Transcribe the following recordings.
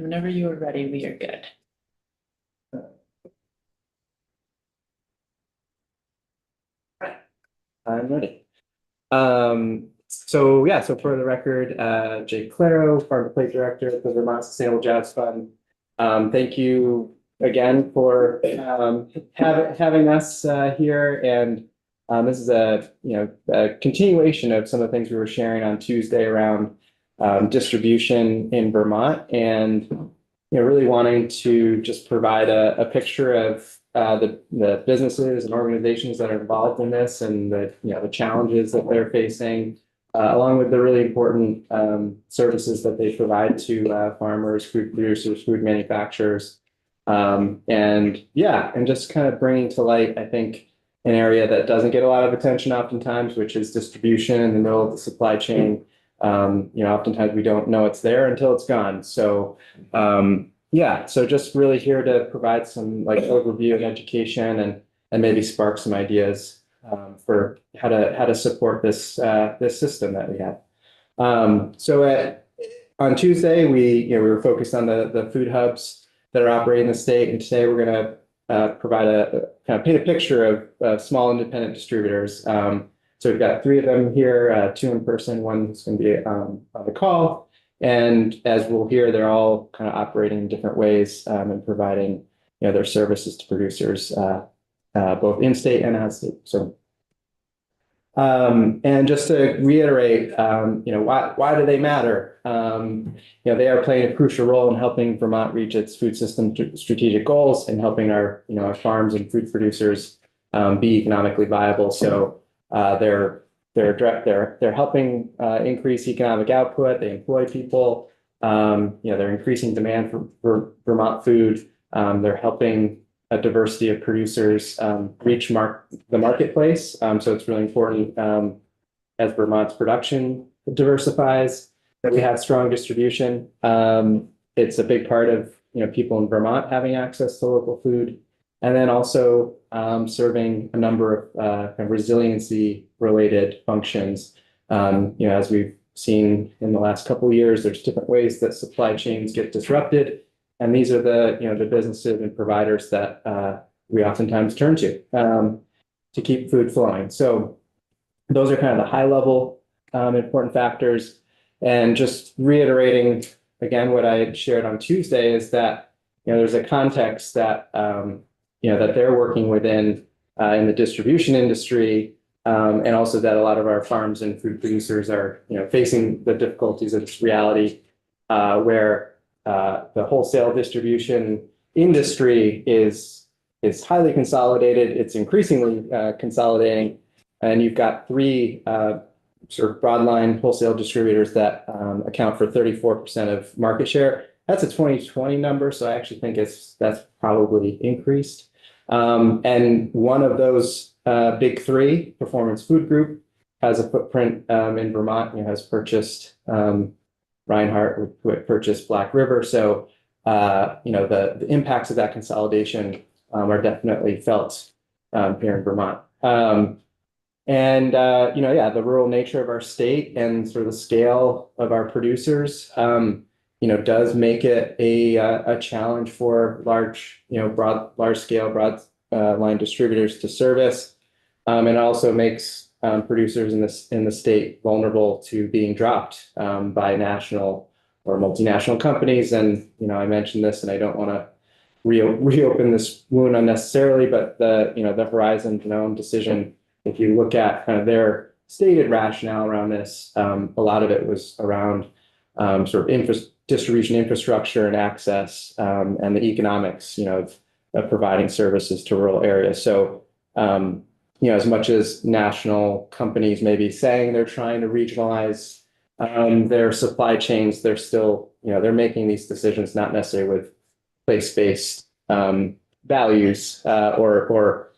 Whenever you are ready, we are good. I'm ready. So for the record, Jake Claro, Farm to Plate Director at the Vermont Sustainable Jobs Fund. Thank you again for having us here. And this is a continuation of some of the things we were sharing on Tuesday around distribution in Vermont, and really wanting to just provide a picture of the businesses and organizations that are involved in this, and the challenges that they're facing, along with the really important services that they provide to farmers, food producers, food manufacturers, and just kind of bringing to light, I think, an area that doesn't get a lot of attention oftentimes, which is distribution in the middle of the supply chain. Oftentimes we don't know it's there until it's gone. So so just really here to provide some overview and education, and maybe spark some ideas for how to support this system that we have. On Tuesday, we were focused on the food hubs that are operating in the state, and today we're going to provide paint a picture of small independent distributors. So we've got 3 of them here, 2 in person, 1 who's going to be on the call. And as we'll hear, they're all kind of operating in different ways and providing their services to producers, both in state and out of state. So, and just to reiterate, why do they matter? They are playing a crucial role in helping Vermont reach its food system strategic goals, and helping our farms and food producers be economically viable. So they're helping increase economic output. They employ people. They're increasing demand for Vermont food. They're helping a diversity of producers reach the marketplace. So it's really important as Vermont's production diversifies that we have strong distribution. It's a big part of people in Vermont having access to local food, and then also serving a number of resiliency related functions. As we've seen in the last couple of years, there's different ways that supply chains get disrupted, and these are the businesses and providers that we oftentimes turn to keep food flowing. So those are kind of the high level important factors. And just reiterating again what I had shared on Tuesday is that there's a context that that they're working within in the distribution industry, and also that a lot of our farms and food producers are facing the difficulties of this reality, where the wholesale distribution industry is highly consolidated. It's increasingly consolidating, and you've got 3 sort of broadline wholesale distributors that account for 34% of market share. That's a 2020 number, so I actually think that's probably increased. And one of those big 3, Performance Food Group, has a footprint in Vermont. Has purchased Reinhart, who had purchased Black River. So the impacts of that consolidation are definitely felt here in Vermont. The rural nature of our state and sort of the scale of our producers does make it a challenge for large scale broad line distributors to service, and it also makes producers in the state vulnerable to being dropped by national or multinational companies. And I mentioned this, and I don't want to reopen this wound unnecessarily, but the Horizon Genome decision, if you look at kind of their stated rationale around this, a lot of it was around sort of distribution infrastructure and access, and the economics, of providing services to rural areas. So, as much as national companies may be saying they're trying to regionalize their supply chains, they're still, they're making these decisions not necessarily with place-based values or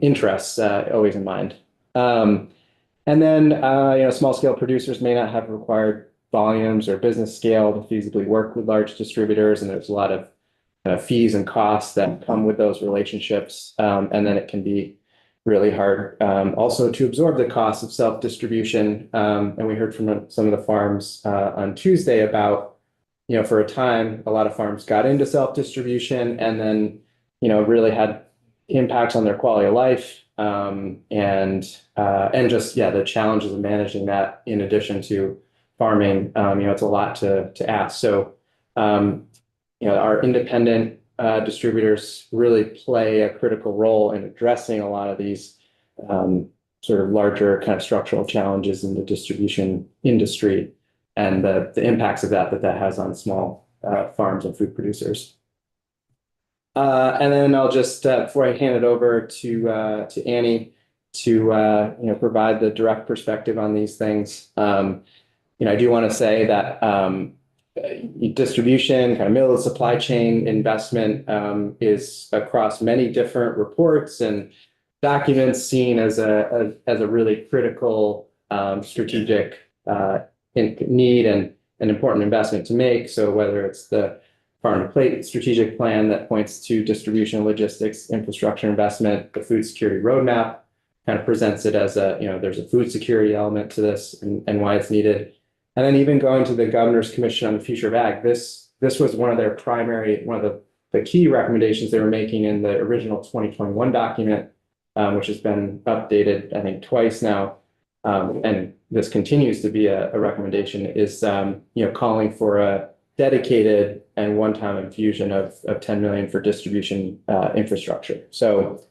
interests always in mind. And then, small-scale producers may not have required volumes or business scale to feasibly work with large distributors, and there's a lot of fees and costs that come with those relationships. And then it can be really hard also to absorb the cost of self-distribution. And we heard from some of the farms on Tuesday about for a time, a lot of farms got into self-distribution and then, really had impacts on their quality of life. And just, yeah, the challenges of managing that in addition to farming, it's a lot to ask. So, our independent distributors really play a critical role in addressing a lot of these sort of larger kind of structural challenges in the distribution industry and the impacts of that has on small farms and food producers. And then I'll just before I hand it over to Annie to provide the direct perspective on these things. I do want to say that distribution, kind of middle of the supply chain investment is across many different reports and documents seen as a really critical strategic need and an important investment to make. So whether it's the Farm to Plate strategic plan that points to distribution, logistics, infrastructure investment, the food security roadmap kind of presents it as there's a food security element to this and why it's needed. And then even going to the Governor's Commission on the Future of Ag, this was one of the key recommendations they were making in the original 2021 document, which has been updated, I think, twice now. And this continues to be a recommendation is, calling for a dedicated and one-time infusion of 10 million for distribution infrastructure. So,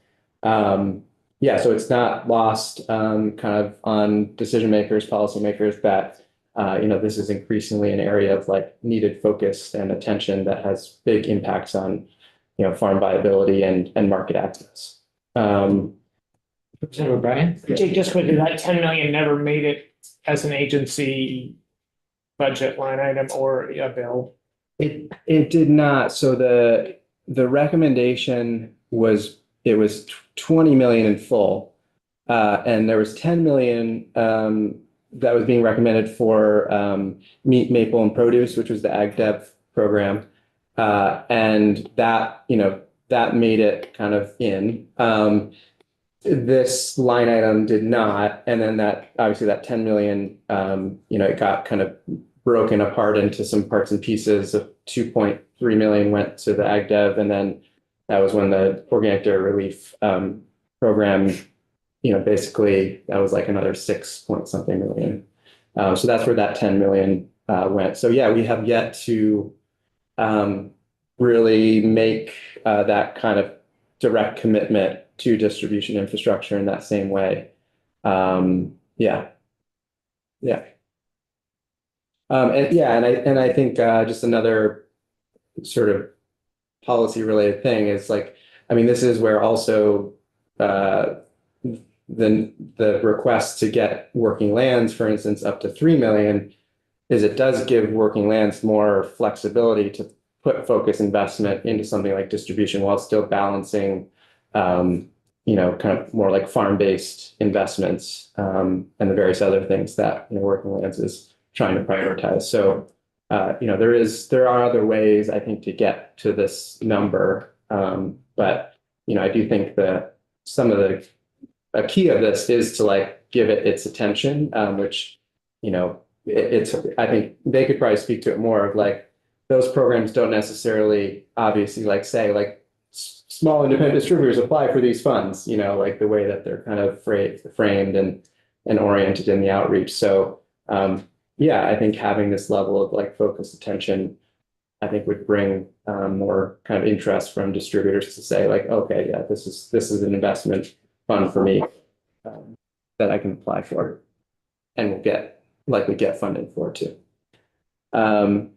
so it's not lost kind of on decision makers, policymakers that this is increasingly an area of like needed focus and attention that has big impacts on farm viability and market access. Representative O'Brien? Jake, just quickly, that 10 million never made it as an agency budget line item or a bill. It did not. So the recommendation was 20 million in full, and there was 10 million that was being recommended for meat, maple, and produce, which was the Ag Dev program, and that made it kind of in. This line item did not, and then that obviously that 10 million, it got kind of broken apart into some parts and pieces. Of 2.3 million went to the Ag Dev, and then that was when the Organic Dairy Relief program, basically that was like another 6 point something million. So that's where that 10 million went. So yeah, we have yet to really make that kind of direct commitment to distribution infrastructure in that same way. Yeah. And I think just another sort of policy related thing is like, I mean, this is where also the request to get working lands, for instance, up to 3 million, is it does give working lands more flexibility to put focus investment into something like distribution while still balancing, kind of more like farm-based investments and the various other things that working lands is trying to prioritize. So, there are other ways I think to get to this number, but I do think that some of a key of this is to like give it its attention, which it's I think they could probably speak to it more of like those programs don't necessarily obviously like say like small independent distributors apply for these funds, like the way that they're kind of framed and oriented in the outreach. So I think having this level of like focused attention, I think would bring more kind of interest from distributors to say like, okay, yeah, this is an investment fund for me that I can apply for and will likely get funding for too.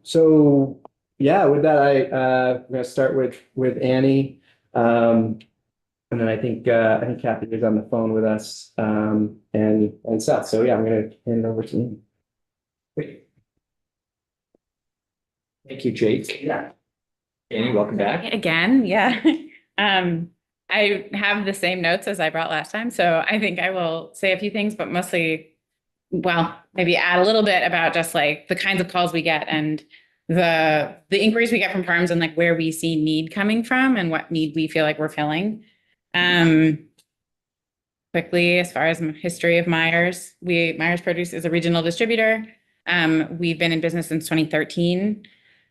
So yeah, with that, I'm going to start with Annie. And then I think Kathy is on the phone with us, and Seth. So yeah, I'm going to hand it over to you. Great. Thank you, Jake. Yeah. Annie, welcome back. Again, yeah. I have the same notes as I brought last time, so I think I will say a few things, but mostly, well, maybe add a little bit about just like the kinds of calls we get and the inquiries we get from farms and like where we see need coming from and what need we feel like we're filling. Quickly, as far as history of Myers, Myers Produce is a regional distributor. We've been in business since 2013.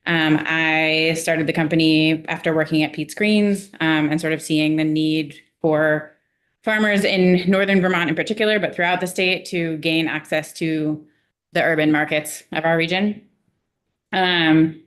I started the company after working at Pete's Greens, and sort of seeing the need for farmers in northern Vermont in particular, but throughout the state to gain access to the urban markets of our region. And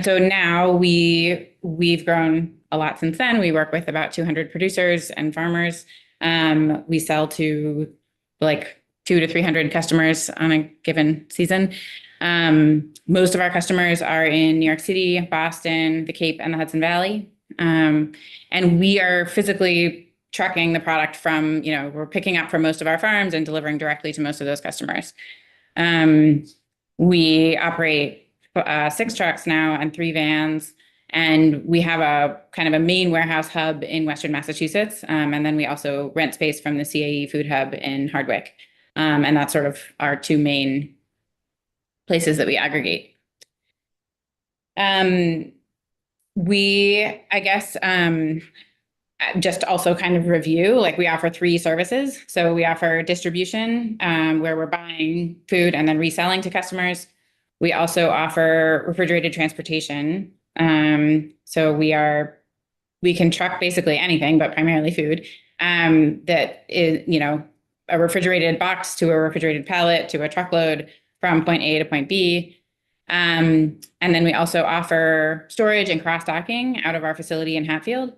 so now we've grown a lot since then. We work with about 200 producers and farmers. We sell to like 200 to 300 customers on a given season. Most of our customers are in New York City, Boston, the Cape, and the Hudson Valley. And we are physically trucking the product from, we're picking up from most of our farms and delivering directly to most of those customers. We operate 6 trucks now and 3 vans, and we have a kind of a main warehouse hub in Western Massachusetts. And then we also rent space from the CAE Food Hub in Hardwick. And that's sort of our 2 main places that we aggregate. Just also kind of review, like we offer 3 services. So we offer distribution, where we're buying food and then reselling to customers. We also offer refrigerated transportation. So we can truck basically anything, but primarily food, that is, a refrigerated box to a refrigerated pallet to a truckload from point A to point B. And then we also offer storage and cross-docking out of our facility in Hatfield.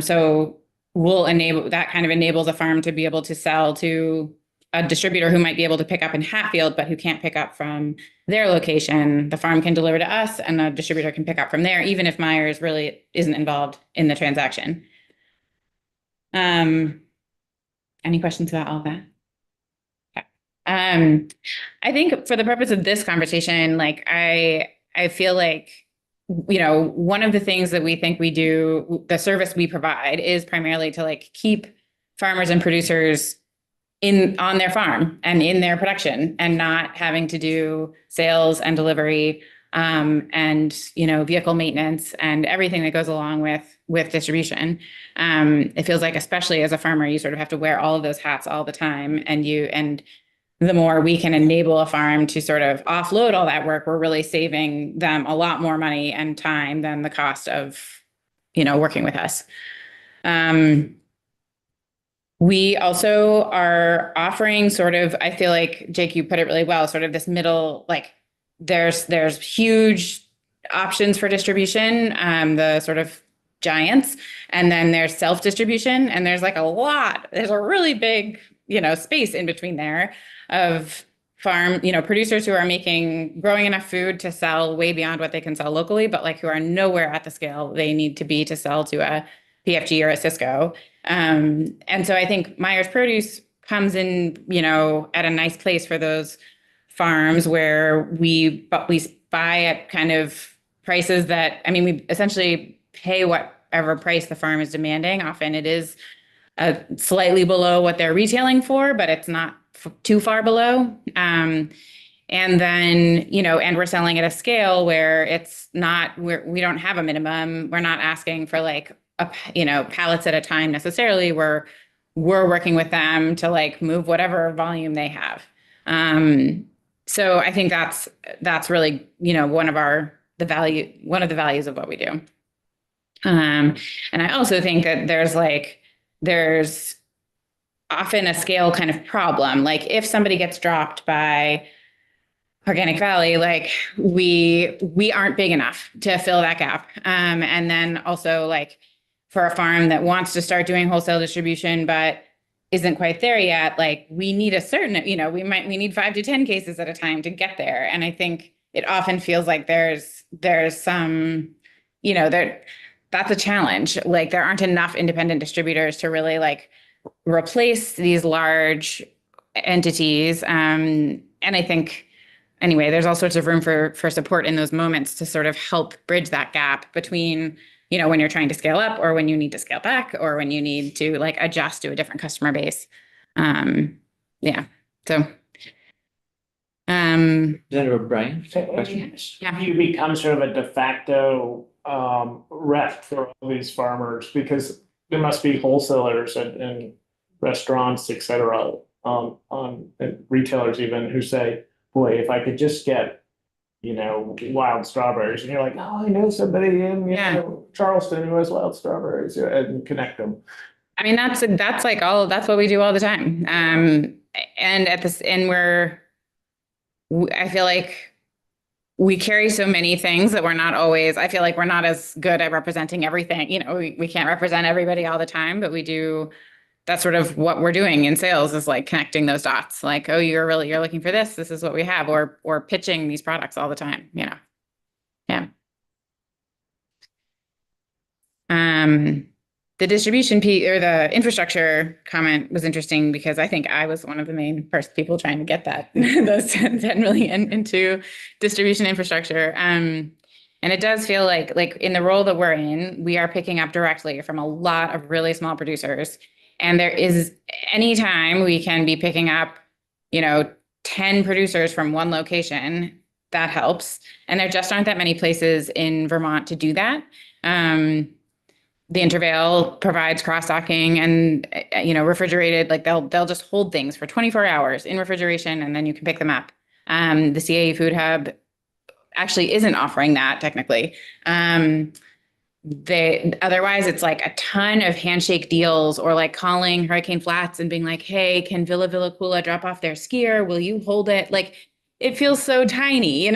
So we'll enables a farm to be able to sell to a distributor who might be able to pick up in Hatfield, but who can't pick up from their location. The farm can deliver to us and the distributor can pick up from there, even if Myers really isn't involved in the transaction. Any questions about all of that? I think for the purpose of this conversation, like I feel like, one of the things that we think we do, the service we provide is primarily to like keep farmers and producers on their farm and in their production and not having to do sales and delivery, and, vehicle maintenance and everything that goes along with distribution. It feels like, especially as a farmer, you sort of have to wear all of those hats all the time, and the more we can enable a farm to sort of offload all that work, we're really saving them a lot more money and time than the cost of, working with us. We also are offering sort of, I feel like, Jake, you put it really well, sort of this middle, like there's huge options for distribution, the sort of giants, and then there's self-distribution, and there's a really big, space in between there of farm, producers who are growing enough food to sell way beyond what they can sell locally, but like who are nowhere at the scale they need to be to sell to a PFG or a Cisco. And so I think Myers Produce comes in, at a nice place for those farms where we buy at kind of prices that, we essentially pay whatever price the farm is demanding. Often it is slightly below what they're retailing for, but it's not too far below. And then, and we're selling at a scale where we don't have a minimum. We're not asking for like, pallets at a time necessarily. We're working with them to like move whatever volume they have. So I think that's really, one of the values of what we do. And I also think that there's often a scale kind of problem. Like if somebody gets dropped by Organic Valley, like we aren't big enough to fill that gap. And then also like for a farm that wants to start doing wholesale distribution, but isn't quite there yet, like we need a certain, we need 5 to 10 cases at a time to get there. And I think it often feels like there's some, that's a challenge. Like there aren't enough independent distributors to really like replace these large entities. And I think, anyway, there's all sorts of room for support in those moments to sort of help bridge that gap between, when you're trying to scale up or when you need to scale back or when you need to like adjust to a different customer base. Yeah. So. Senator O'Brien, question? Yeah. You become sort of a de facto rep for all these farmers, because there must be wholesalers and restaurants, et cetera, and retailers even, who say, boy, if I could just get, wild strawberries, and you're like, oh, I know somebody in, Yeah. Charleston who has wild strawberries, and connect them. I mean, that's like that's what we do all the time. And at this, and I feel like we carry so many things that I feel like we're not as good at representing everything. We can't represent everybody all the time, but we do. That's sort of what we're doing in sales, is like connecting those dots. Like, oh, you're looking for this. This is what we have, or pitching these products all the time, Yeah. The distribution piece, or the infrastructure comment, was interesting because I think I was one of the main first people trying to get those 10 million into distribution infrastructure. And it does feel like in the role that we're in, we are picking up directly from a lot of really small producers. And there is, anytime we can be picking up, 10 producers from one location, that helps. And there just aren't that many places in Vermont to do that. The Intervale provides cross-docking and, refrigerated, like they'll just hold things for 24 hours in refrigeration, and then you can pick them up. The CAE Food Hub actually isn't offering that technically. Otherwise it's like a ton of handshake deals, or like calling Hurricane Flats and being like, hey, can Villa Kula drop off their skier? Will you hold it? Like, it feels so tiny,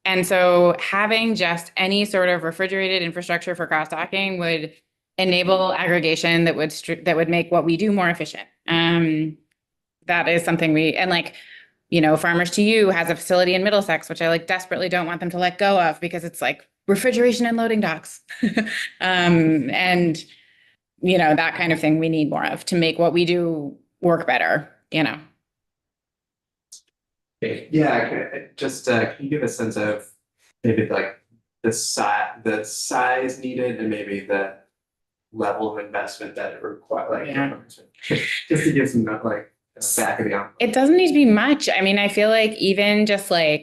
and so having just any sort of refrigerated infrastructure for cross-docking would enable aggregation that would make what we do more efficient. That is something Farmers to You has a facility in Middlesex, which I desperately don't want them to let go of, because it's like refrigeration and loading docks. And that kind of thing we need more of to make what we do work better. Yeah, just can you give a sense of maybe like the size needed, and maybe the level of investment that it requires, just to give some back of the envelope. It doesn't need to be much. I mean, I feel like even just a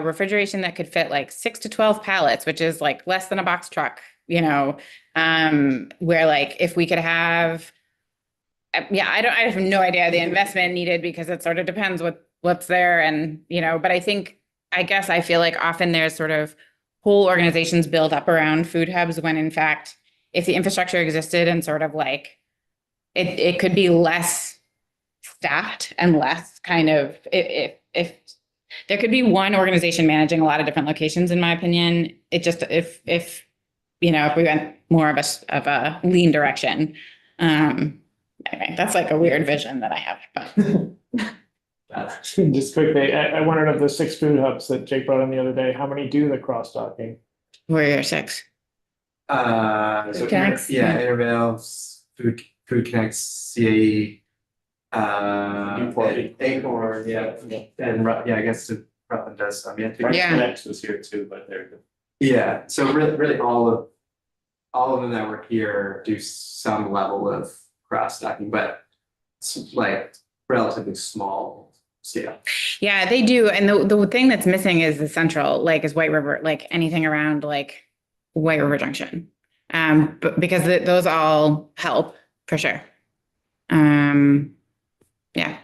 refrigeration that could fit 6 to 12 pallets, which is less than a box truck, where if we could have, I have no idea the investment needed, because it sort of depends what's there. And, but I feel like often there's sort of whole organizations build up around food hubs, when in fact, if the infrastructure existed and sort of it could be less staffed and less kind of, if there could be one organization managing a lot of different locations, in my opinion. It just, if we went more of a lean direction. Anyway, that's a weird vision that I have, but. Just quickly, I wondered, of the 6 food hubs that Jake brought in the other day, how many do the cross-docking? Where are your 6? So Connects? Intervale, Food Connects, CAE, Newport. Acorn, and I guess Rutland does some. Yeah. Connects was here too, but they're. Yeah, so really all of them that were here do some level of cross-docking, but it's relatively small scale. Yeah, they do. And the thing that's missing is the central, is White River, anything around White River Junction. But because those all help for sure. Yeah.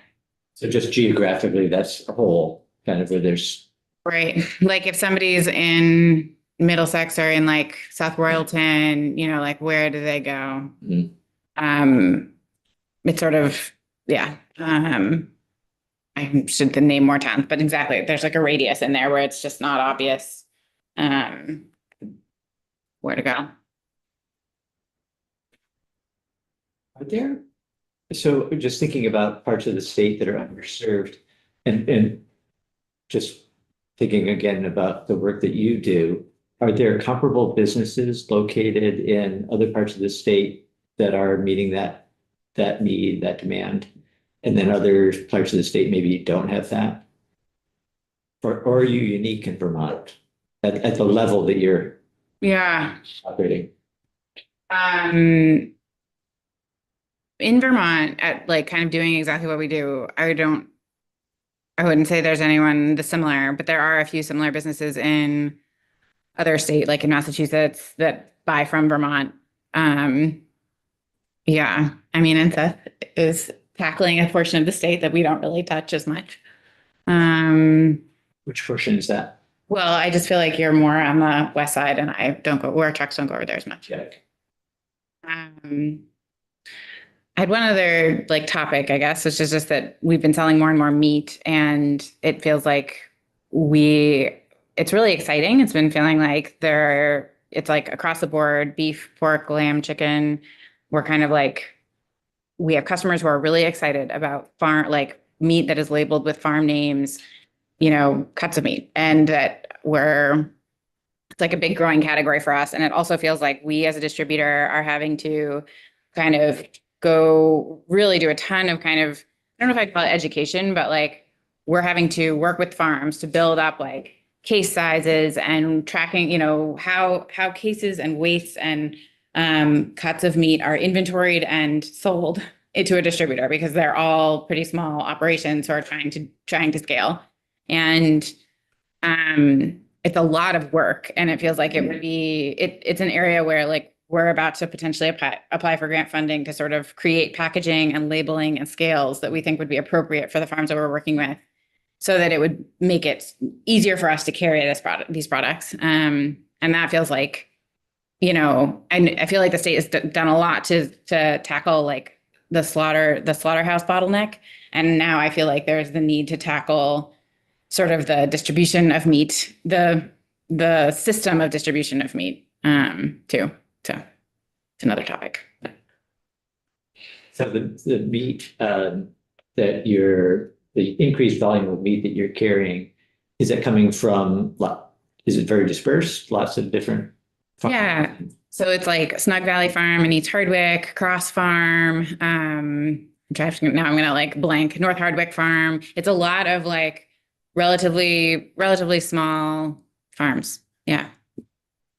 So just geographically, that's a whole kind of where there's. Right. If somebody's in Middlesex or in South Royalton, where do they go? Mhm. It's sort of, yeah. I should name more towns, but exactly, there's a radius in there where it's just not obvious where to go. Are there, so just thinking about parts of the state that are underserved, and just thinking again about the work that you do, are there comparable businesses located in other parts of the state that are meeting that need, that demand? And then other parts of the state maybe don't have that? Or are you unique in Vermont at the level that you're operating? In Vermont, at kind of doing exactly what we do, I wouldn't say there's anyone similar, but there are a few similar businesses in other state, in Massachusetts, that buy from Vermont. Yeah, I mean, and Seth is tackling a portion of the state that we don't really touch as much. Who Which portion is that? Well, I just feel like you're more on the west side and I don't go, where trucks don't go over there as much. Yeah. Um, I had one other like topic, I guess, which is just that we've been selling more and more meat and it feels like it's really exciting. It's been feeling like it's like across the board, beef, pork, lamb, chicken. We're kind of like, we have customers who are really excited about like meat that is labeled with farm names, cuts of meat, and that it's like a big growing category for us. And it also feels like we as a distributor are having to kind of go really do a ton of kind of, I don't know if I'd call it education, but like we're having to work with farms to build up like case sizes and tracking, how cases and weights and cuts of meat are inventoried and sold into a distributor because they're all pretty small operations who are trying to scale. And it's a lot of work and it feels like it would be, it's an area where like we're about to potentially apply for grant funding to sort of create packaging and labeling and scales that we think would be appropriate for the farms that we're working with so that it would make it easier for us to carry these products. And that feels like, I feel like the state has done a lot to tackle like the slaughterhouse bottleneck. And now I feel like there's the need to tackle sort of the distribution of meat, the system of distribution of meat, too. So it's another topic. So the meat, the increased volume of meat that you're carrying, is that coming from, is it very dispersed? Lots of different farms? Yeah. So it's like Snug Valley Farm in East Hardwick, Cross Farm. Now I'm gonna like blank North Hardwick Farm. It's a lot of like relatively small farms. Yeah.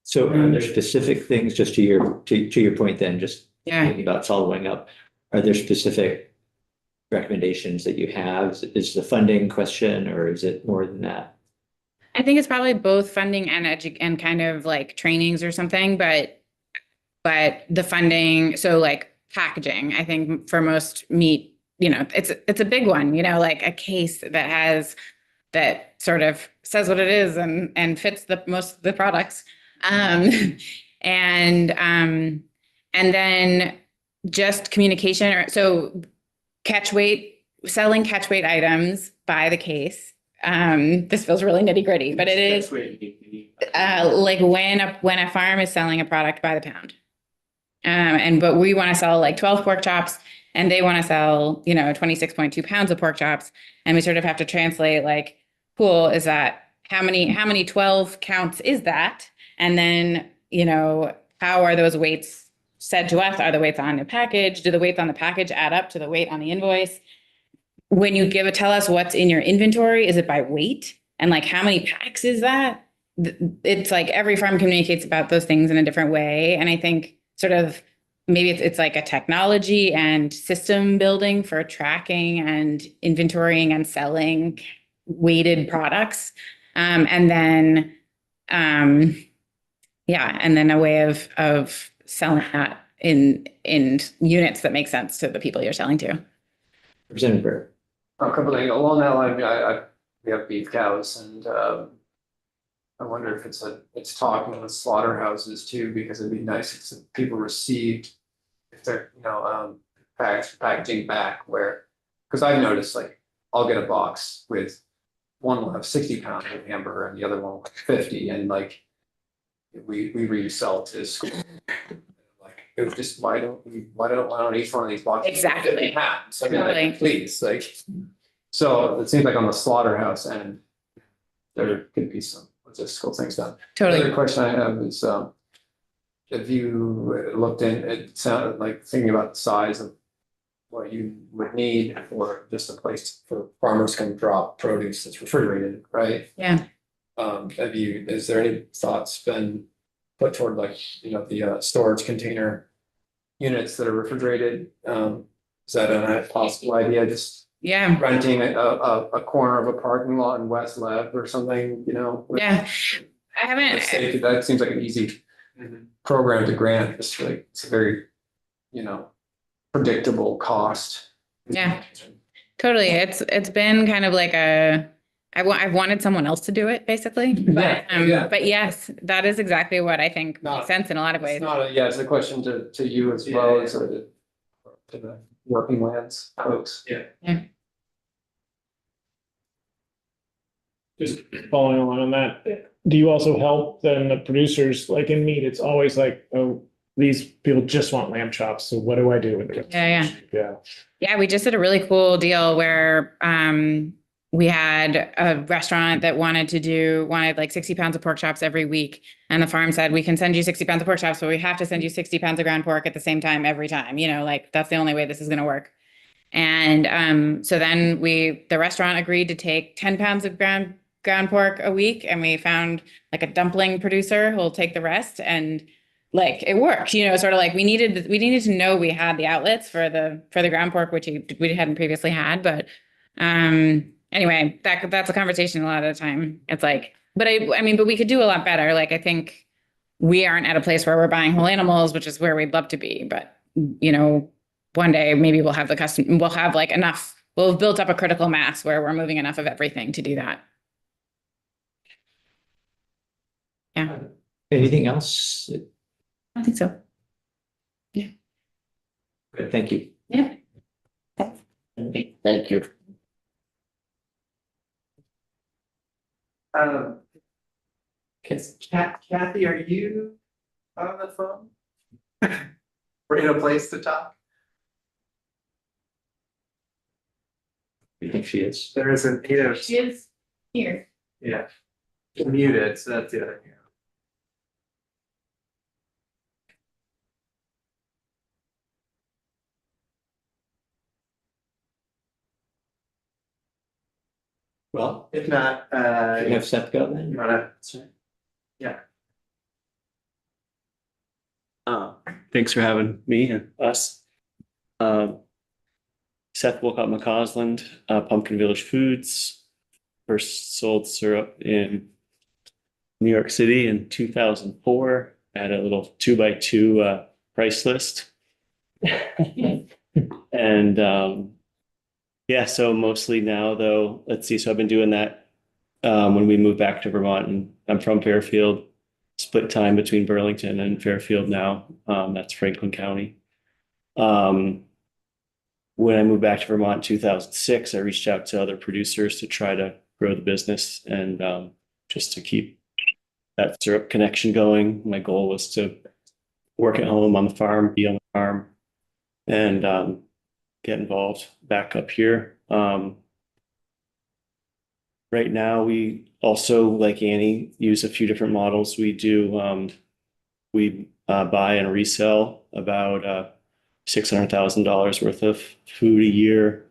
So are there specific things, just to your point then, just Yeah. thinking about following up, are there specific recommendations that you have? Is the funding question or is it more than that? I think it's probably both funding and kind of like trainings or something, but the funding, so like packaging, I think for most meat, it's a big one, like a case that sort of says what it is and fits most of the products. And then just communication, so selling catch weight items by the case. This feels really nitty gritty, but it is like when a farm is selling a product by the pound. But we want to sell like 12 pork chops and they want to sell, 26.2 pounds of pork chops. And we sort of have to translate like, cool, is that how many 12 counts is that? And then, how are those weights said to us? Are the weights on the package? Do the weights on the package add up to the weight on the invoice? When you tell us what's in your inventory, is it by weight? And like, how many packs is that? It's like every farm communicates about those things in a different way. And I think sort of maybe it's like a technology and system building for tracking and inventorying and selling weighted products. And then a way of selling that in units that make sense to the people you're selling to. Representative Burr. A couple things along that line. We have beef cows, and I wonder if it's talking with slaughterhouses too, because it'd be nice if people received if they're packaging back because I've noticed like I'll get a box with one will have 60 pounds of hamburger and the other one will have 50, and like we resell to school. Like it was just why don't each one of these boxes Exactly. 50 pounds? I mean, Totally. like, please, like. So it seems like on the slaughterhouse end, there could be some logistical things done. The other Totally. question I have is, if you looked in, it sounded like thinking about the size of what you would need for just a place for farmers can drop produce that's refrigerated, right? Yeah. Is there any thoughts been put toward like, the storage container units that are refrigerated? Is that a possible idea? Just Yeah. renting a corner of a parking lot in West Lev or something, Yeah. I haven't. That seems like an easy program to grant. It's a very, predictable cost. Yeah. Totally. It's been kind of like I've wanted someone else to do it, basically. Yeah, yeah. But yes, that is exactly what I think No, makes sense in a lot of It's ways. not a, yeah, it's a question to you as well as to the working lands folks. Yeah. Just following along on that, do you also help then the producers, like in meat, it's always like, oh, these people just want lamb chops, so what do I do with it? Yeah. Yeah. Yeah, we just did a really cool deal where we had a restaurant that wanted like 60 pounds of pork chops every week. And the farm said, we can send you 60 pounds of pork chops, but we have to send you 60 pounds of ground pork at the same time every time. You know, like that's the only way this is going to work. And so then the restaurant agreed to take 10 pounds of ground pork a week, and we found like a dumpling producer who'll take the rest, and like it worked, you know, sort of like we needed to know we had the outlets for the ground pork, which we hadn't previously had. But anyway, that's a conversation a lot of the time. It's like, but I mean, but we could do a lot better. Like I think we aren't at a place where we're buying whole animals, which is where we'd love to be. But you know, one day maybe we'll have like enough, we'll have built up a critical mass where we're moving enough of everything to do that. Yeah, Anything else? I think so. Good, thank you. Yeah. Thank you. Kathy, are you on the phone? We're in a place to talk? You think she is? There isn't, you know, She is here. yeah. Muted, so that's the other thing. Well, if not, You have Seth go you then? wanna, Thanks for having me and us. Seth Wolcott McCausland, Pumpkin Village Foods. First sold syrup in New York City in 2004 at a little 2x2 price list. And yeah, so mostly now though, let's see, so I've been doing that when we moved back to Vermont, and I'm from Fairfield. Split time between Burlington and Fairfield now. That's Franklin County. When I moved back to Vermont in 2006, I reached out to other producers to try to grow the business and just to keep that syrup connection going. My goal was to work at home on the farm, be on the farm, and get involved back up here. Right now, we also, like Annie, use a few different models. We do, we buy and resell about $600,000 worth of food a year.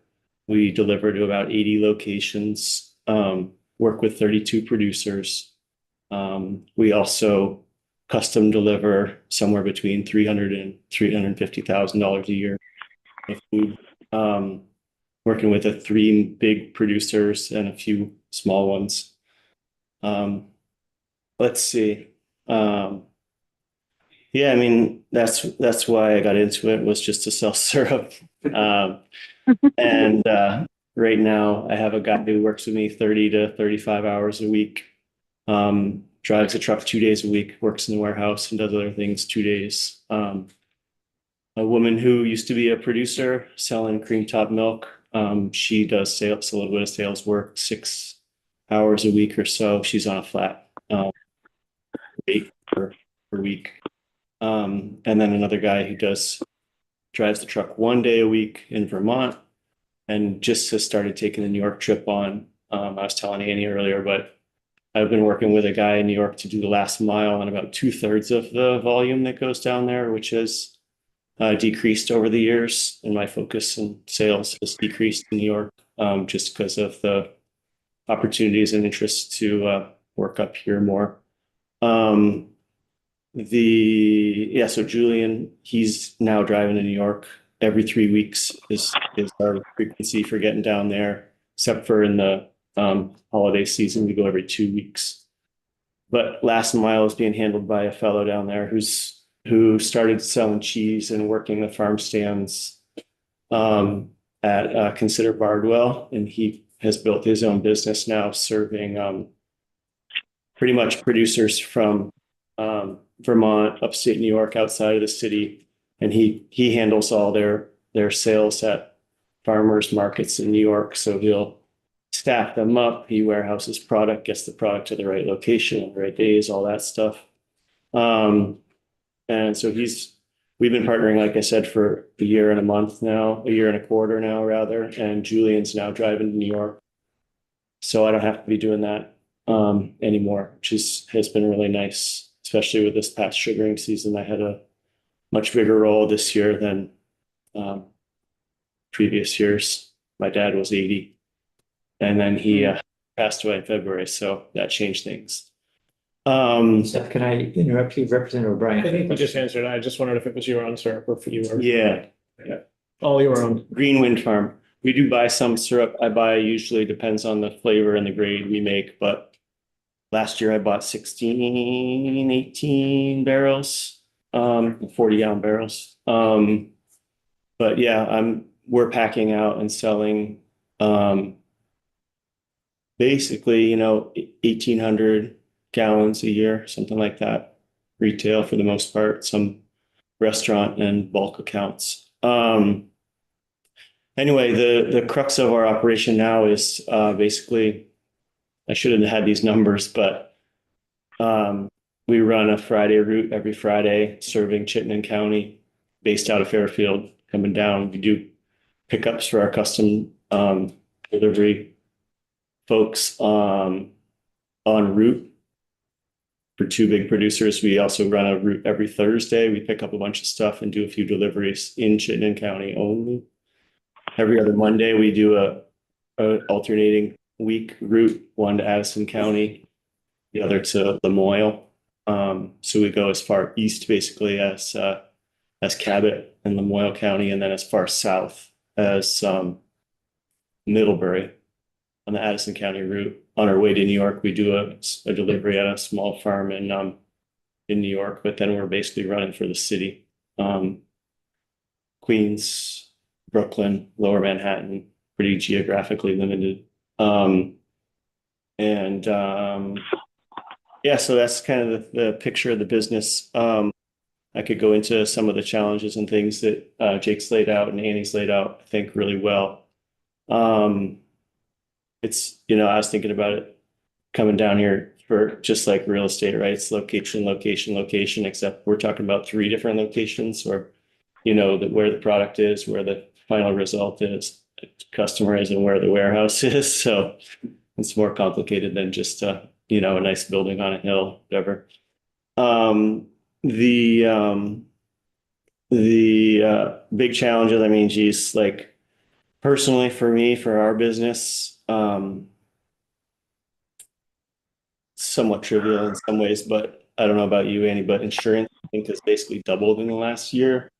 We deliver to about 80 locations, work with 32 producers. We also custom deliver somewhere between $300,000 and $350,000 a year of food. Working with 3 big producers and a few small ones. Let's see. Yeah, I mean, that's why I got into it, was just to sell syrup. And right now I have a guy who works with me 30 to 35 hours a week. Drives a truck 2 days a week, works in the warehouse and does other things 2 days. A woman who used to be a producer selling cream top milk. She does sales, a little bit of sales work, 6 hours a week or so. She's on a flat rate per week. And then another guy who drives the truck 1 day a week in Vermont and just has started taking the New York trip on. I was telling Annie earlier, but I've been working with a guy in New York to do the last mile on about 2/3 of the volume that goes down there, which has decreased over the years. And my focus in sales has decreased in New York just because of the opportunities and interest to work up here more. So Julian, he's now driving to New York every 3 weeks is our frequency for getting down there, except for in the holiday season, we go every 2 weeks. But last mile is being handled by a fellow down there who started selling cheese and working the farm stands at Consider Bardwell, and he has built his own business now serving pretty much producers from Vermont, upstate New York, outside of the city. And he handles all their sales at farmers markets in New York. So he'll staff them up. He warehouses product, gets the product to the right location on the right days, all that stuff. And so we've been partnering, like I said, for a year and a month now, a year and a quarter now, rather. And Julian's now driving to New York. So I don't have to be doing that anymore, which has been really nice, especially with this past sugaring season. I had a much bigger role this year than previous years. My dad was 80, and then he passed away in February, so that changed things. Seth, can I interrupt you, Representative O'Brien? I think you just answered. I just wondered if it was your own syrup or if you were. Yeah, All your own. Green Wind Farm. We do buy some syrup. I buy usually depends on the flavor and the grade we make, but last year I bought 16, 18 barrels, 40-gallon barrels. But yeah, we're packing out and selling basically, 1,800 gallons a year, something like that. Retail for the most part, some restaurant and bulk accounts. Anyway, the crux of our operation now is basically, I shouldn't have had these numbers, but we run a Friday route every Friday serving Chittenden County, based out of Fairfield, coming down. We do pickups for our custom delivery folks en route for two big producers. We also run a route every Thursday. We pick up a bunch of stuff and do a few deliveries in Chittenden County only. Every other Monday, we do a alternating week route, one to Addison County, the other to Lamoille. So we go as far east basically as Cabot and Lamoille County, and then as far south as Middlebury on the Addison County route. On our way to New York, we do a delivery at a small farm in New York, but then we're basically running for the city. Queens, Brooklyn, Lower Manhattan, pretty geographically limited. Yeah, so that's kind of the picture of the business. I could go into some of the challenges and things that Jake's laid out and Annie's laid out, I think, really well. It's, I was thinking about it coming down here for just like real estate, right? It's location, location, location, except we're talking about 3 different locations, or, where the product is, where the final result is, customer is, and where the warehouse is. So it's more complicated than just, a nice building on a hill, whatever. The big challenges, geez, like personally for me, for our business, somewhat trivial in some ways, but I don't know about you, Annie, but insurance, I think, has basically doubled in the last year,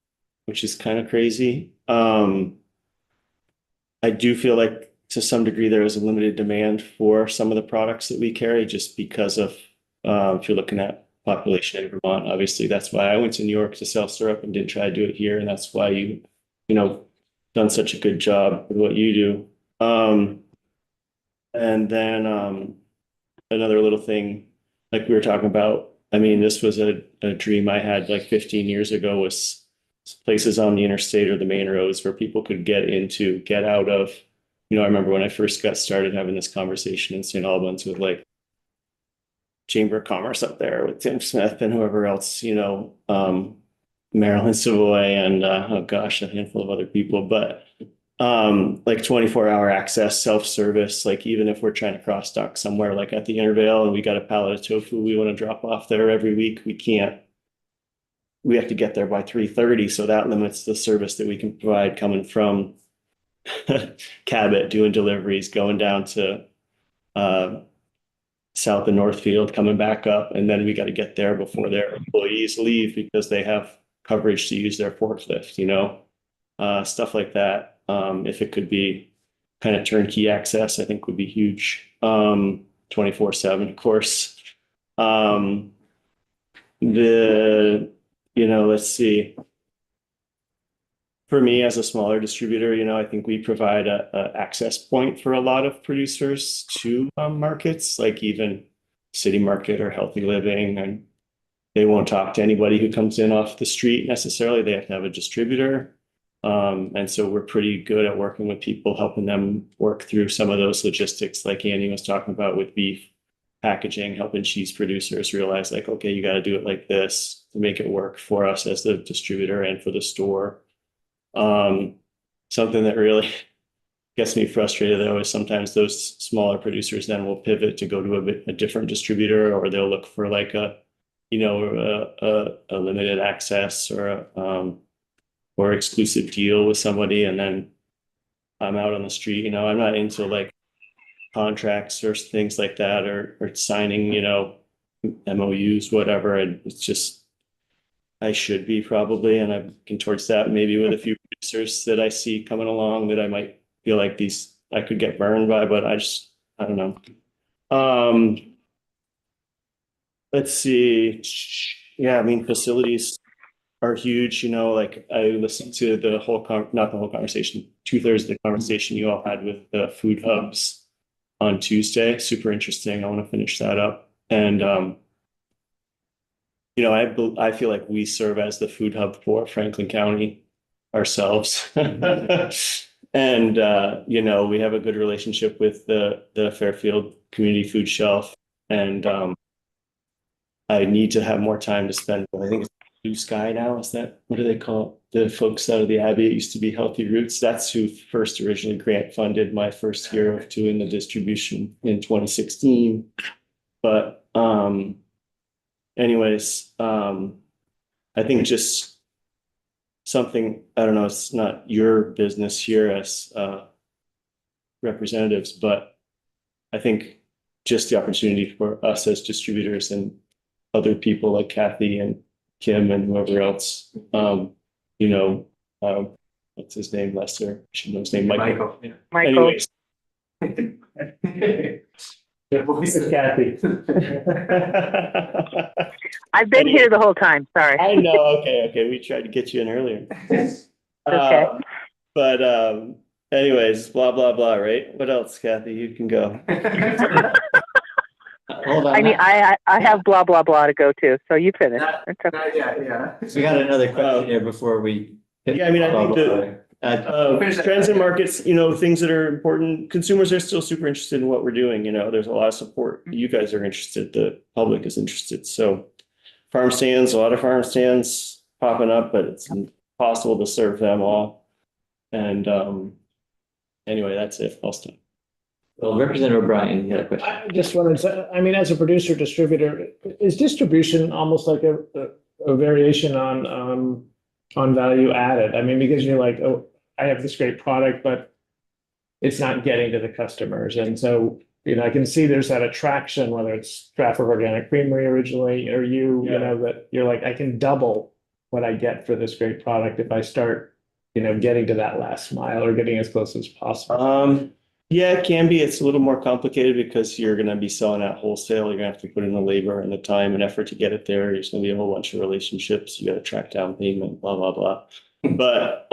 which is kind of crazy. I do feel like to some degree there is a limited demand for some of the products that we carry, just because of if you're looking at population in Vermont, obviously that's why I went to New York to sell syrup and didn't try to do it here, and that's why you done such a good job with what you do. And then another little thing, like we were talking about, this was a dream I had like 15 years ago, was places on the interstate or the main roads where people could get out of. I remember when I first got started having this conversation in St. Albans with like Chamber of Commerce up there with Tim Smith and whoever else, Marilyn Savoy and a handful of other people, but like 24-hour access, self-service, like even if we're trying to cross dock somewhere like at the Intervale and we got a pallet of tofu we want to drop off there every week, we have to get there by 3:30. So that limits the service that we can provide coming from Cabot, doing deliveries, going down to South and Northfield, coming back up, and then we got to get there before their employees leave because they have coverage to use their forklift, stuff like that. If it could be kind of turnkey access, I think would be huge. 24/7, of course. Let's see. for me as a smaller distributor, I think we provide a access point for a lot of producers to markets, like even City Market or Healthy Living, and they won't talk to anybody who comes in off the street necessarily. They have to have a distributor. And so we're pretty good at working with people, helping them work through some of those logistics, like Annie was talking about with beef packaging, helping cheese producers realize like, okay, you got to do it like this to make it work for us as the distributor and for the store. Something that really gets me frustrated though is sometimes those smaller producers then will pivot to go to a different distributor, or they'll look for like a limited access or exclusive deal with somebody, and then I'm out on the street. I'm not into like contracts or things like that, or signing, MOUs, whatever. And it's just, I should be probably, and I'm looking towards that maybe with a few producers that I see coming along that I might feel like these I could get burned by, but I don't know. Let's see. Yeah, I mean, facilities are huge, like I listened to the whole not the whole conversation, 2/3 of the conversation you all had with the food hubs on Tuesday. Super interesting. I want to finish that up. And I feel like we serve as the food hub for Franklin County ourselves. And we have a good relationship with the Fairfield Community Food Shelf. And I need to have more time to spend. I think it's Blue Sky now. Is that, what do they call it? The folks out of the Abbey? It used to be Healthy Roots. That's who first originally grant funded my first year of doing the distribution in 2016. But anyways, I think just something, I don't know, it's not your business here as representatives, but I think just the opportunity for us as distributors and other people like Kathy and Kim and whoever else, what's his name, Lester? I should know his name, Michael. Michael. Anyways. Voice of Kathy. I've been here the whole time. Sorry. I know. Okay. We tried to get you in earlier. Okay. But anyways, blah, blah, blah, right? What else, Kathy? You can go. Hold on. I mean, I have blah, blah, blah to go to. So you finish. It's okay. Yeah. We got another question here before we. Yeah, I mean, I think trends in markets, things that are important. Consumers are still super interested in what we're doing. There's a lot of support. You guys are interested. The public is interested. So farm stands, a lot of farm stands popping up, but it's impossible to serve them all. And anyway, that's it. I'll stop. Well, Representative O'Brien, you had a question. I just wanted to say, I mean, as a producer distributor, is distribution almost like a variation on value added? I mean, because you're like, oh, I have this great product, but it's not getting to the customers. And so, I can see there's that attraction, whether it's Stratford Organic Creamery originally, or that you're like, I can double what I get for this great product if I start, getting to that last mile or getting as close as possible. Yeah, it can be. It's a little more complicated because you're going to be selling at wholesale. You're going to have to put in the labor and the time and effort to get it there. There's going to be a whole bunch of relationships. You got to track down payment, blah, blah, blah. But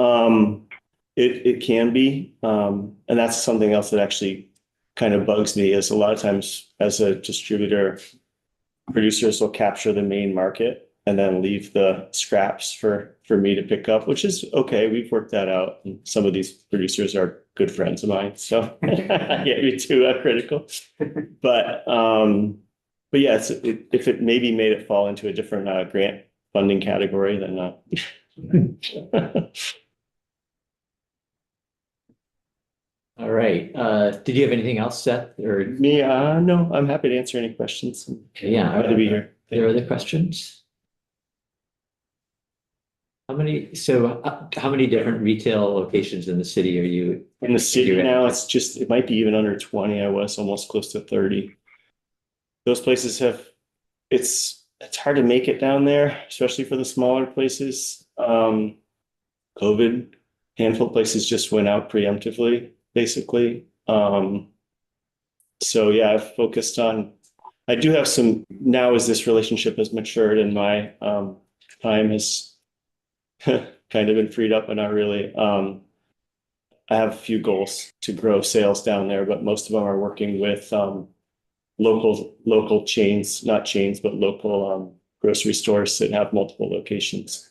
it can be. And that's something else that actually kind of bugs me is a lot of times as a distributor, producers will capture the main market and then leave the scraps for me to pick up, which is okay. We've worked that out. And some of these producers are good friends of mine. So I get you too critical. But yeah, if it maybe made it fall into a different grant funding category, then All right. Did you have anything else, Seth, or? Me? No, I'm happy to answer any questions. Yeah. Glad to be here. There are other questions? How many different retail locations in the city are you? In the city now, it might be even under 20. I was almost close to 30. Those places it's hard to make it down there, especially for the smaller places. COVID, handful of places just went out preemptively, basically. So yeah, I've focused on, I do have some, now as this relationship has matured and my time has kind of been freed up, but not really. I have a few goals to grow sales down there, but most of them are working with local chains, not chains, but local grocery stores that have multiple locations.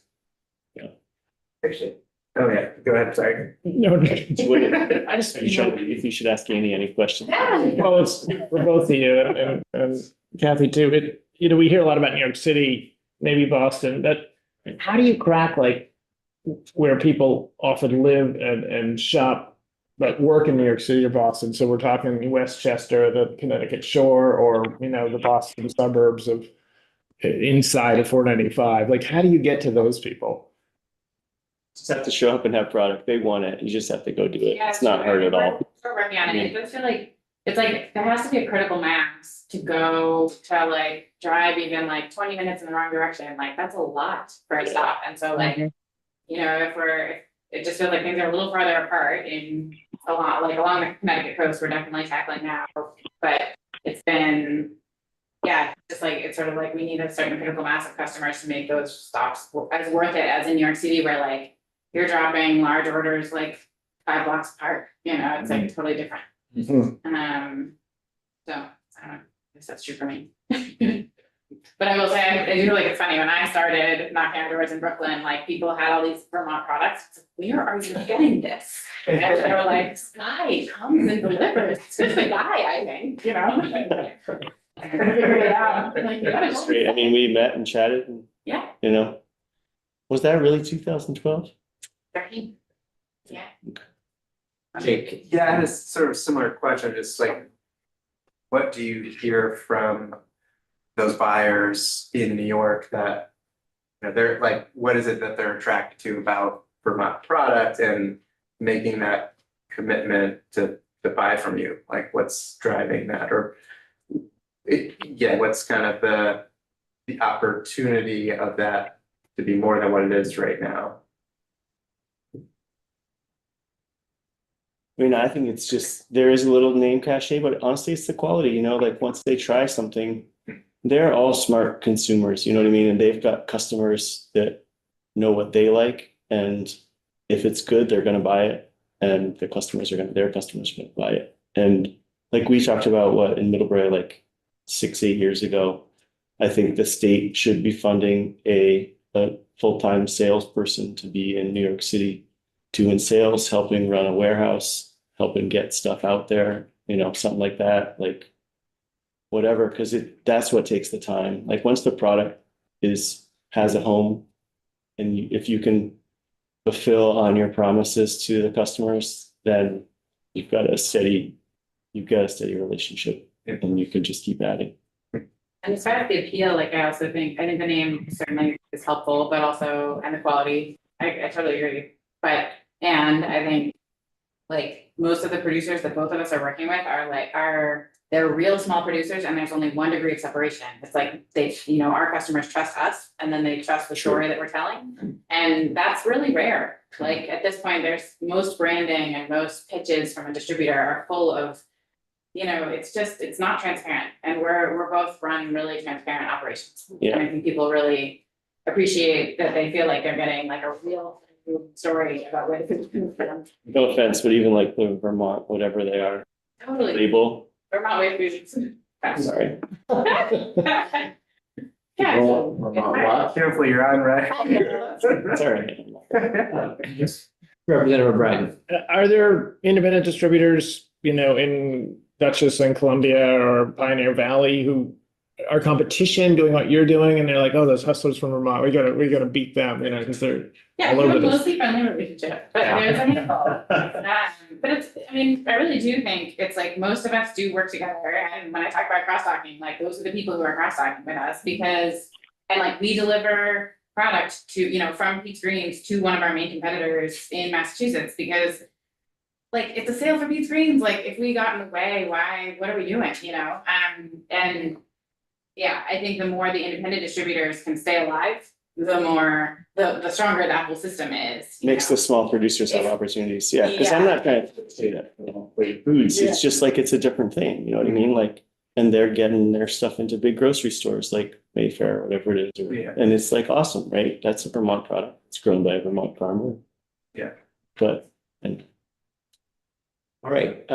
Actually, oh yeah, go ahead, sorry. No, I just, if you should ask Annie any questions. well, it's for both of you and Kathy too. We hear a lot about New York City, maybe Boston, but how do you crack like where people often live and shop, but work in New York City or Boston? So we're talking Westchester, the Connecticut Shore, or, the Boston suburbs of inside of 495. Like, how do you get to those people? Just have to show up and have product. They want it. You just have to go do it. Yeah, It's not hard at all. We're working on it. It does feel like, it's like, there has to be a critical mass to go to like drive even like 20 minutes in the wrong direction. Like, that's a lot for a stop. And so like, if it just feels like things are a little farther apart in a lot, like along the Connecticut coast, we're definitely tackling now. But it's been, just like, it's sort of like we need a certain critical mass of customers to make those stops as worth it as in New York City, where like you're dropping large orders like 5 blocks apart, it's like totally different. Mhm. So I don't know, I guess that's true for me. But I will say, I do feel like it's funny, when I started knocking on doors in Brooklyn, like people had all these Vermont products. It's like, where are you getting this? And they were like, this guy comes and delivers. It's just the guy, I think, I figured it out. Like, That's great. I mean, we met and chatted and, Yeah. Was that really 2012? 13. Yeah. Jake, yeah, I had a sort of similar question, just like, what do you hear from those buyers in New York that, they're like, what is it that they're attracted to about Vermont product and making that commitment to buy from you? Like, what's driving that? Or what's kind of the opportunity of that to be more than what it is right now? I mean, I think it's just, there is a little name cachet, but honestly, it's the quality, like once they try something, they're all smart consumers, you know what I mean? And they've got customers that know what they like. And if it's good, they're going to buy it. And their customers are going to buy it. And like we talked about in Middlebury, like 6-8 years ago, I think the state should be funding a full-time salesperson to be in New York City, doing sales, helping run a warehouse, helping get stuff out there, something like that, like whatever, because that's what takes the time. Like once the product has a home, and if you can fulfill on your promises to the customers, then you've got a steady relationship, and you can just keep adding. And as far as the appeal, like I think the name certainly is helpful, but also, and the quality, I totally agree. And I think like most of the producers that both of us are working with they're real small producers, and there's only 1 degree of separation. It's like our customers trust us, and then they trust the story that we're telling. And that's really rare. Like at this point, there's most branding and most pitches from a distributor are full of, it's not transparent. And we're both run really transparent operations. Yeah. And I think people really appreciate that they feel like they're getting like a real story about where the food comes from. No offense, but even like the Vermont, whatever they are, Totally. label, Vermont Way Foods. sorry. Yeah. Wow, careful, you're on, right? It's all right. Representative O'Brien. Are there independent distributors, in Dutchess and Columbia or Pioneer Valley who are competition doing what you're doing, and they're like, oh, those hustlers from Vermont, we gotta beat them, because they're Yeah, all we over have a this. mostly friendly relationship, but there's a handful. But I really do think it's like most of us do work together, and when I talk about cross-talking, like those are the people who are cross-talking with us, and like we deliver product to, from Pete's Greens to one of our main competitors in Massachusetts, because like it's a sale for Pete's Greens, like if we got in the way, what are we doing, and yeah, I think the more the independent distributors can stay alive, the more, the stronger that whole system is. Makes the small producers have opportunities, because I'm not trying to say that, for foods, it's just like, it's a different thing, you know what I mean? Like, And they're getting their stuff into big grocery stores like Mayfair, or whatever it is. Yeah. And it's like awesome, right? That's a Vermont product. It's grown by a Vermont farmer. Yeah. But, and All right,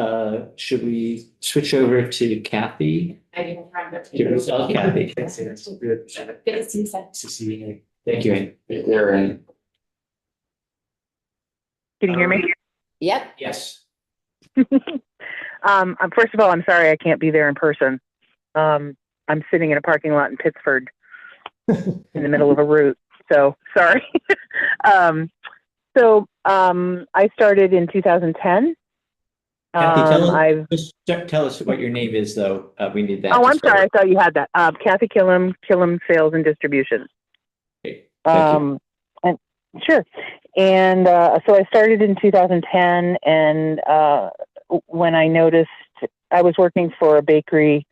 should we switch over to Kathy? I didn't remember. Give yourself Kathy. Good to see you, Seth. To see Thank you, Ann. there and Can you hear me? Yep. Yes. First of all, I'm sorry I can't be there in person. I'm sitting in a parking lot in Pittsford in the middle of a route. So sorry. I started in 2010. Kathy, just tell us what your name is, though. We need that. Oh, to I'm start sorry. I thought you had that. Kathy Killam, Killam Sales and Distribution. with. Okay, thank you. And sure. And so I started in 2010, and when I noticed I was working for a bakery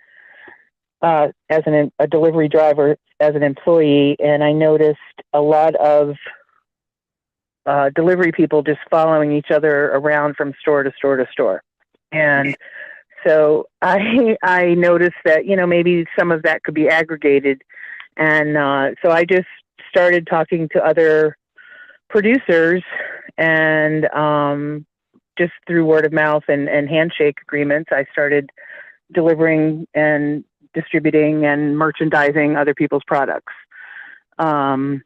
as a delivery driver as an employee, and I noticed a lot of delivery people just following each other around from store to store to store. And so I noticed that, maybe some of that could be aggregated. And so I just started talking to other producers, and just through word of mouth and handshake agreements, I started delivering and distributing and merchandising other people's products. I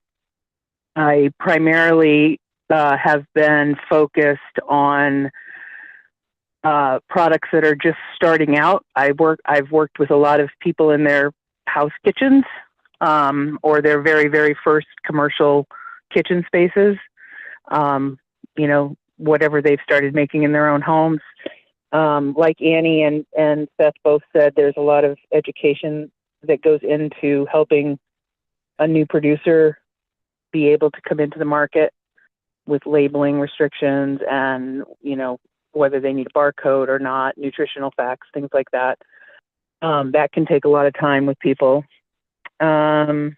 primarily have been focused on products that are just starting out. I've worked with a lot of people in their house kitchens, or their very, very first commercial kitchen spaces. Whatever they've started making in their own homes. Like Annie and Seth both said, there's a lot of education that goes into helping a new producer be able to come into the market with labeling restrictions and, whether they need a barcode or not, nutritional facts, things like that. That can take a lot of time with people. I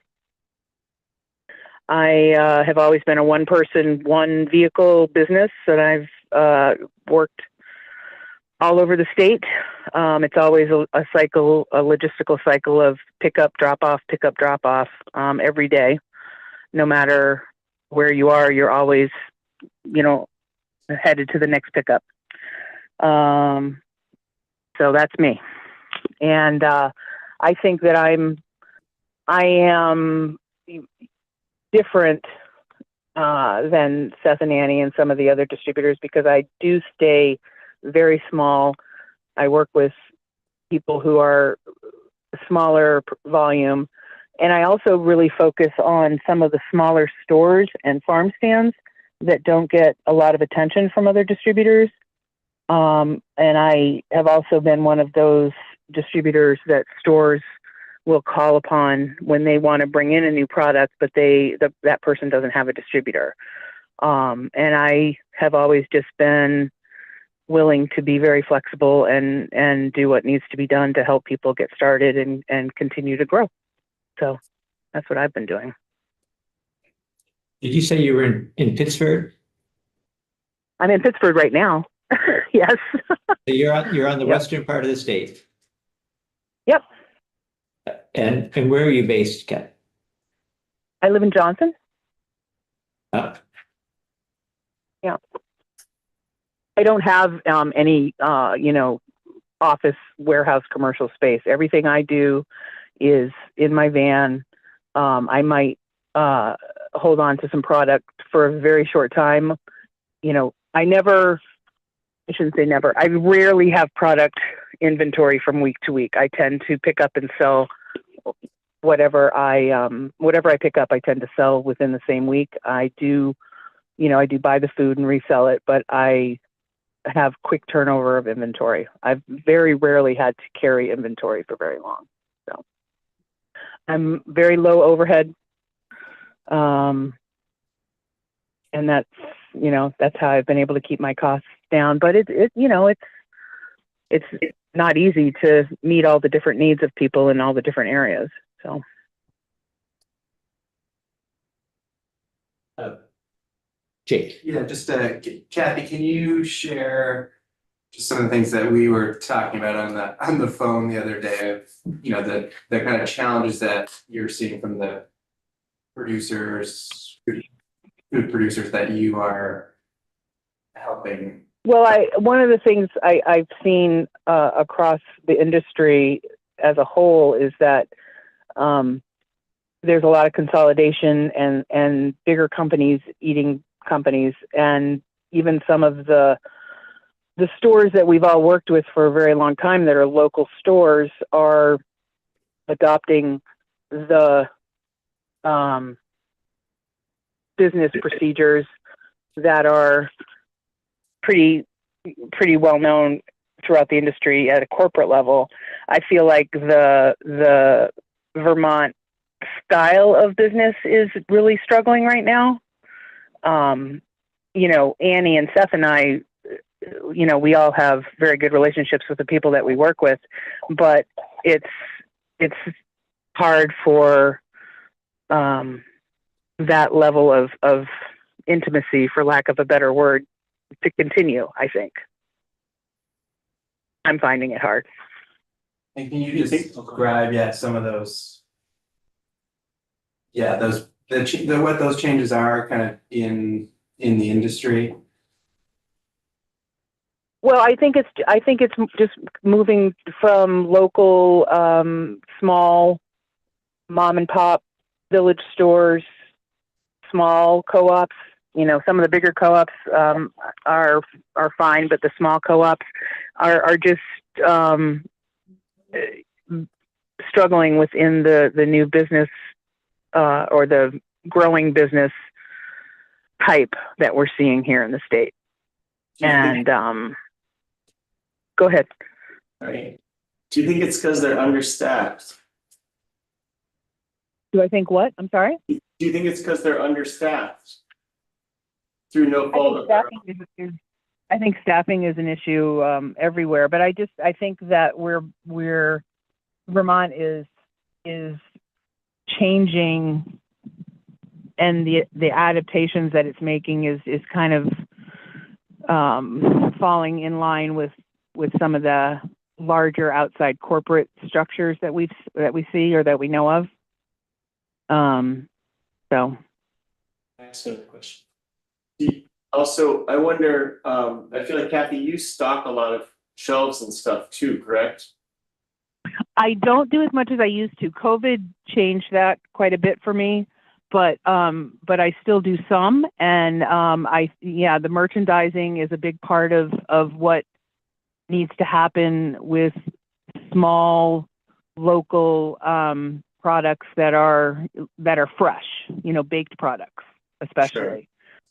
have always been a one-person, one-vehicle business, and I've worked all over the state. It's always a logistical cycle of pick up, drop off, every day. No matter where you are, you're always, headed to the next pickup. So that's me. And I think that I am different than Seth and Annie and some of the other distributors, because I do stay very small. I work with people who are smaller volume, and I also really focus on some of the smaller stores and farm stands that don't get a lot of attention from other distributors. And I have also been one of those distributors that stores will call upon when they want to bring in a new product, but that person doesn't have a distributor. And I have always just been willing to be very flexible and do what needs to be done to help people get started and continue to grow. So that's what I've been doing. Did you say you were in Pittsford? I'm in Pittsburgh right now. Yes. So you're on the Yep. western part of the state. Yep. And where are you based, Kat? I live in Johnson. Oh, Yeah. I don't have any, office, warehouse, commercial space. Everything I do is in my van. I might hold on to some product for a very short time. I shouldn't say never. I rarely have product inventory from week to week. I tend to pick up and sell whatever I pick up. I tend to sell within the same week. I do buy the food and resell it, but I have quick turnover of inventory. I've very rarely had to carry inventory for very long. So I'm very low overhead. And that's how I've been able to keep my costs down. But it's not easy to meet all the different needs of people in all the different areas. So. Jake. Yeah, just Kathy, can you share just some of the things that we were talking about on the phone the other day of, you know, the kind of challenges that you're seeing from the producers, food producers that you are helping. Well, one of the things I've seen across the industry as a whole is that there's a lot of consolidation and bigger companies eating companies, and even some of the stores that we've all worked with for a very long time that are local stores are adopting the business procedures that are pretty well known throughout the industry at a corporate level. I feel like the Vermont style of business is really struggling right now. You know, Annie and Seth and I, you know, we all have very good relationships with the people that we work with, but it's hard for that level of intimacy, for lack of a better word, to continue, I think. I'm finding it hard. And can you just describe, some of those, what those changes are kind of in the industry? Well, I think it's just moving from local, small mom and pop village stores, small co-ops. You know, some of the bigger co-ops are fine, but the small co-ops are just struggling within the new business or the growing business type that we're seeing here in the state. And go ahead. All right. Do you think it's because they're understaffed? Do I think what? I'm sorry? Do you think it's because they're understaffed? Through no fault of their own? I think staffing is an issue everywhere, but I think that Vermont is changing, and the adaptations that it's making is kind of falling in line with some of the larger outside corporate structures that we see or that we know of. So. Next other question. Also, I wonder, I feel like Kathy, you stock a lot of shelves and stuff too, correct? I don't do as much as I used to. COVID changed that quite a bit for me, but I still do some. And the merchandising is a big part of what needs to happen with small local products that are fresh, you know, baked products especially. Sure.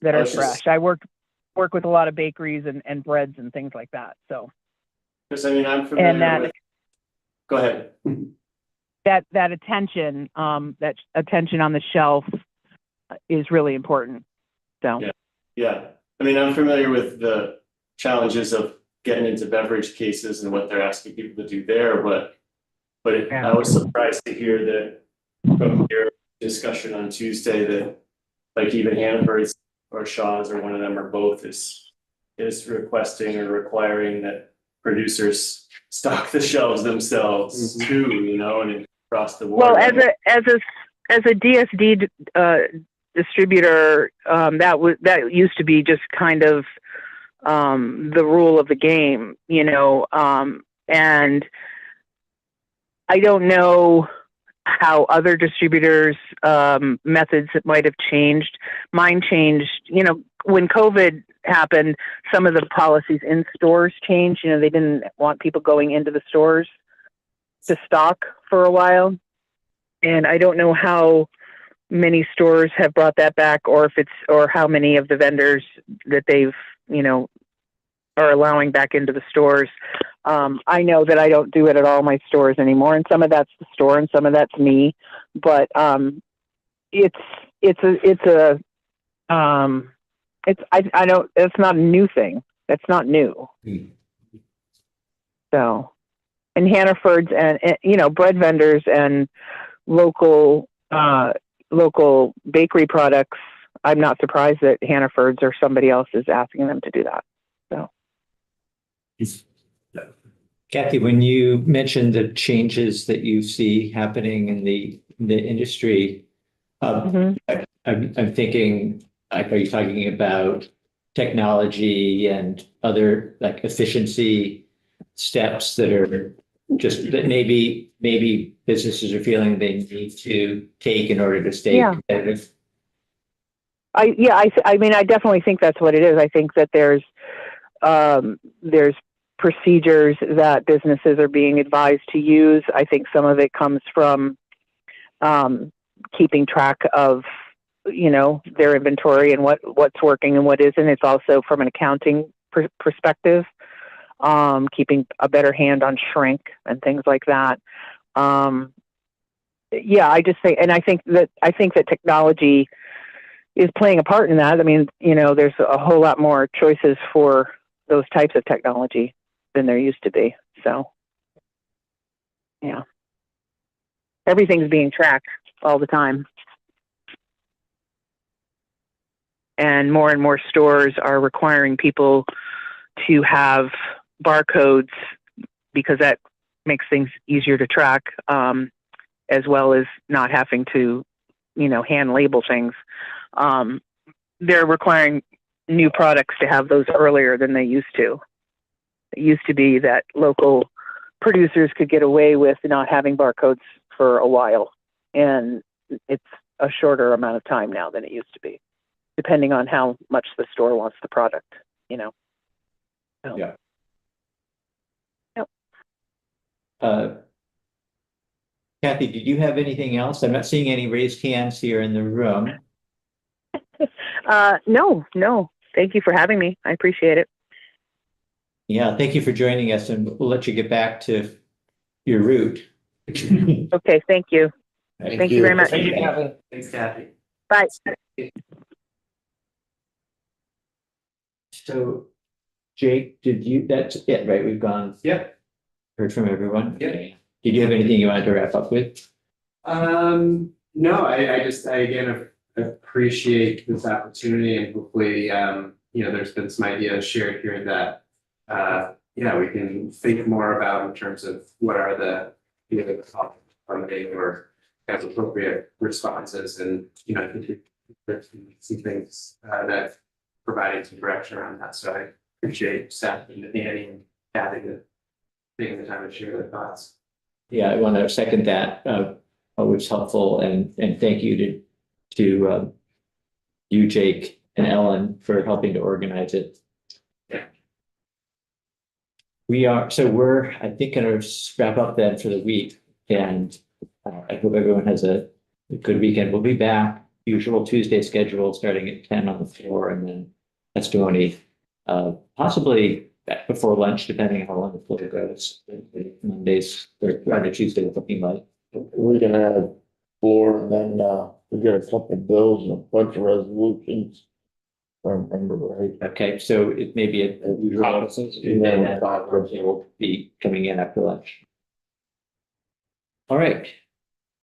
That are fresh. I work with a lot of bakeries and breads and things like that. So, because I mean, I'm familiar with. Go ahead. That attention on the shelf is really important. So. Yeah. I mean, I'm familiar with the challenges of getting into beverage cases and what they're asking people to do there, but I was surprised to hear that from your discussion on Tuesday that, like, even Hannaford's or Shaw's or one of them or both is requesting or requiring that producers stock the shelves themselves too, you know, and across the board. Well, as a DSD distributor, that used to be just kind of the rule of the game, you know, and I don't know how other distributors' methods might have changed. Mine changed, you know, when COVID happened, some of the policies in stores changed. You know, they didn't want people going into the stores to stock for a while. And I don't know how many stores have brought that back, or how many of the vendors that they've, you know, are allowing back into the stores. I know that I don't do it at all my stores anymore, and some of that's the store and some of that's me. But it's not a new thing. That's not new. So, and Hannaford's and you know, bread vendors and local bakery products. I'm not surprised that Hannaford's or somebody else is asking them to do that. So. Kathy, when you mentioned the changes that you see happening in the industry, Mhm. I'm thinking, like, are you talking about technology and other like efficiency steps that are just that maybe businesses are feeling they need to take in order to stay Yeah. competitive? I mean, I definitely think that's what it is. I think that there's procedures that businesses are being advised to use. I think some of it comes from keeping track of, their inventory and what's working and what isn't. It's also from an accounting perspective, keeping a better hand on shrink and things like that. I just think, and I think that technology is playing a part in that. I mean, there's a whole lot more choices for those types of technology than there used to be. So, yeah, everything's being tracked all the time. And more stores are requiring people to have barcodes because that makes things easier to track, as well as not having to, hand label things. They're requiring new products to have those earlier than they used to. It used to be that local producers could get away with not having barcodes for a while, and it's a shorter amount of time now than it used to be, depending on how much the store wants the product, So. Yeah. Yep. Kathy, did you have anything else? I'm not seeing any raised hands here in the room. No. Thank you for having me. I appreciate it. Yeah, thank you for joining us, and we'll let you get back to your route. Okay, thank you. Thank you very much. Thank you, Kevin. Thanks, Kathy. Bye. So, Jake, that's it, right? We've gone, Yep. heard from everyone? Yep. Did you have anything you wanted to wrap up with? No, I again appreciate this opportunity, and hopefully, there's been some ideas shared here that, we can think more about in terms of what are the funding or as appropriate responses, and, I think there's some things, that providing some direction around that. So I appreciate Seth and Annie and Kathy taking the time to share their thoughts. Yeah, I want to second that. Always helpful, and thank you to you, Jake, and Ellen for helping to organize it. Yeah. We're, I think, going to wrap up then for the week, and I hope everyone has a good weekend. We'll be back, usual Tuesday schedule, starting at 10 on the floor, and then testimony, possibly back before lunch, depending on how long the floor goes. Mondays or Tuesday, looking like. We're gonna have floor, and then we got a couple bills and a bunch of resolutions. If I remember right. Okay, so it may be a will be coming in after lunch. All right,